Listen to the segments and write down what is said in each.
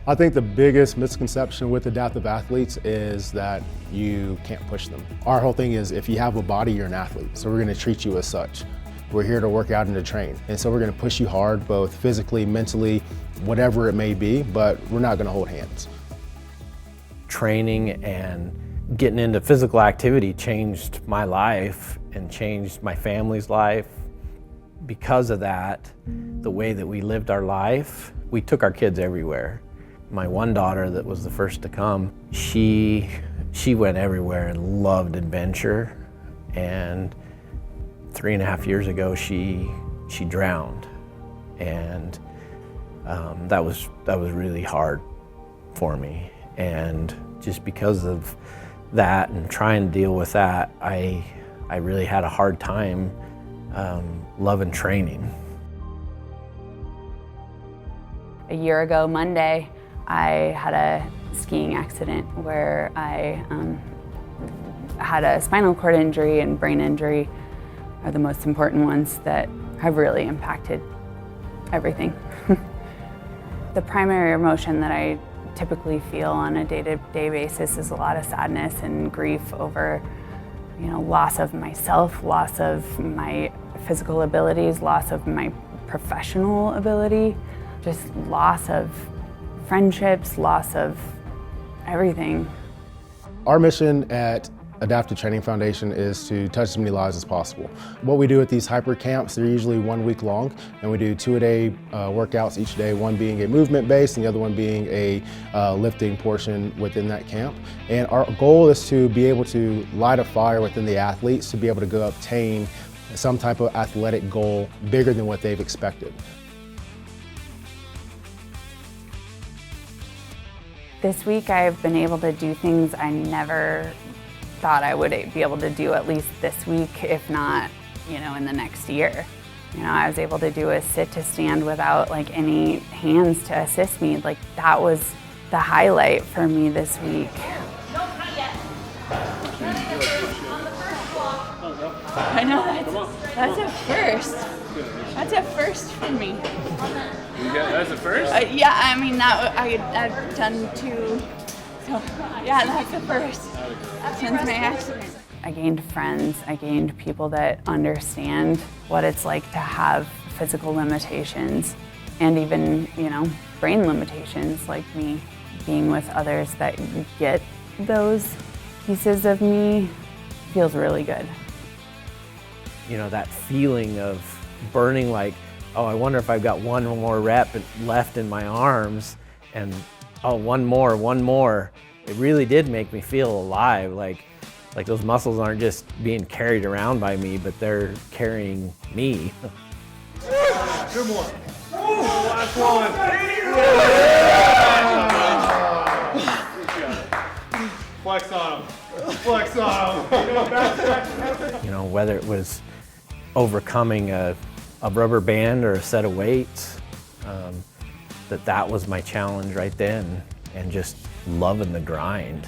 I think the biggest misconception with adaptive athletes is that you can't push them. Our whole thing is if you have a body, you're an athlete. So we're gonna treat you as such. We're here to work out and to train. And so we're gonna push you hard, both physically, mentally, whatever it may be, but we're not gonna hold hands. Training and getting into physical activity changed my life and changed my family's life. Because of that, the way that we lived our life, we took our kids everywhere. My one daughter that was the first to come, she went everywhere and loved adventure. And 3.5 years ago, she drowned. And that was really hard for me. And just because of that and trying to deal with that, I really had a hard time loving training. A year ago Monday, I had a skiing accident where I had a spinal cord injury and brain injury are the most important ones that have really impacted everything. The primary emotion that I typically feel on a day-to-day basis is a lot of sadness and grief over, loss of myself, loss of my physical abilities, loss of my professional ability, just loss of friendships, loss of everything. Our mission at Adaptive Training Foundation is to touch as many lives as possible. What we do at these hyper camps, they're usually 1 week long, and we do 2-a-day workouts each day, one being a movement based and the other one being a lifting portion within that camp. And our goal is to be able to light a fire within the athletes to be able to go obtain some type of athletic goal bigger than what they've expected. This week I've been able to do things I never thought I would be able to do, at least this week, if not, in the next year. I was able to do a sit to stand without any hands to assist me. That was the highlight for me this week. Nope, not yet. I know that's a first. That's a first for me. That's a first? Yeah, I've done 2. So, yeah, that's the first since my accident. I gained friends, I gained people that understand what it's like to have physical limitations and even, brain limitations like me. Being with others that get those pieces of me feels really good. That feeling of burning oh, I wonder if I've got one more rep left in my arms, and oh, one more. It really did make me feel alive, like those muscles aren't just being carried around by me, but they're carrying me. 2 more. Last one. Flex on him. Flex on him. Whether it was overcoming a rubber band or a set of weights, that was my challenge right then, and just loving the grind.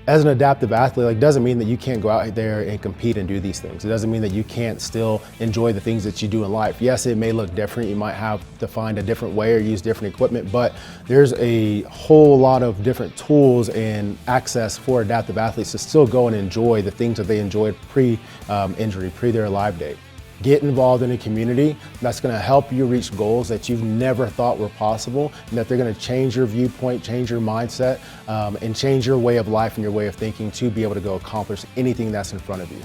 As an adaptive athlete, doesn't mean that you can't go out there and compete and do these things. It doesn't mean that you can't still enjoy the things that you do in life. Yes, it may look different. You might have to find a different way or use different equipment, but there's a whole lot of different tools and access for adaptive athletes to still go and enjoy the things that they enjoyed pre-injury, pre their live date. Get involved in a community that's going to help you reach goals that you've never thought were possible, and that they're going to change your viewpoint, change your mindset, and change your way of life and your way of thinking to be able to go accomplish anything that's in front of you.